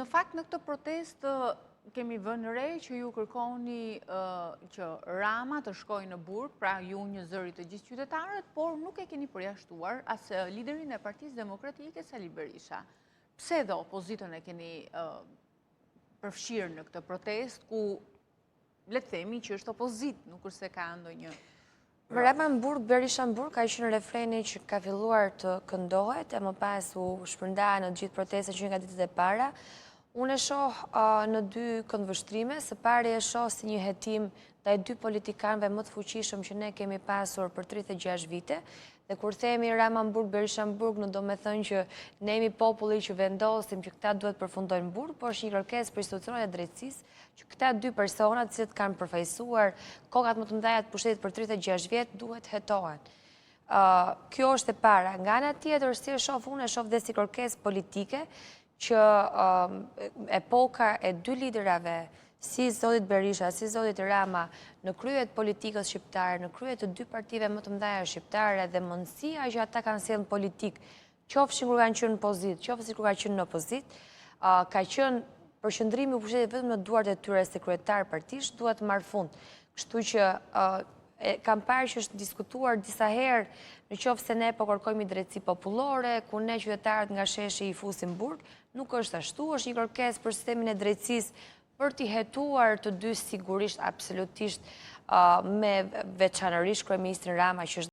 Në fakt, në këtë protest kemi vënë re që ju kërkoni që Rama të shkojë në burg, pra ju një zëri të gjithë qytetarët, por nuk e keni përjashtuar as liderin e Partisë Demokratike, Sali Berisha. Pse dhe opozitën e keni përfshirë në këtë protest, ku le të themi që është opozit, nuk është se ka ndonjë. Rama në burg, Berisha në burg, ka qenë refreni që ka filluar të këndohet, e më pas u shpërnda në gjithë protestet që nga ditët e para. Unë e shoh në dy këndvështrime, së pari e shoh si një hetim ndaj dy politikanëve më të fuqishëm që ne kemi pasur për 36 vite, dhe kur themi Rama në burg, Berisha në burg, në do me thënë që ne jemi populli që vendosim që këta duhet përfundojnë burg, por është një kërkesë për institucionet e drejtësisë që këta dy persona të cilët kanë përfaqësuar kokat më të mëdha të pushtetit për 36 vjet duhet hetohen. Kjo është e para. Nga ana tjetër, si e shoh unë, e shoh dhe si kërkesë politike që epoka e dy liderave, si zotit Berisha, si zotit Rama, në kryet politikës shqiptare, në kryet të dy partive më të mëdha shqiptare dhe mundësia që ata kanë sjellë në politik, qofshin kur kanë qenë në pozitë, qofshin kur kanë qenë në opozit, ka qenë përqendrimi i pushtetit vetëm në duart e tyre se kryetar partish duhet marrë fund. Kështu që kam parë që është diskutuar disa herë në qoftë se ne po kërkojmë drejtësi popullore, ku ne qytetarët nga sheshi i fusim burg, nuk është ashtu, është një kërkesë për sistemin e drejtësisë për t'i hetuar të dy sigurisht absolutisht me veçanërisht kryeministrin Rama që është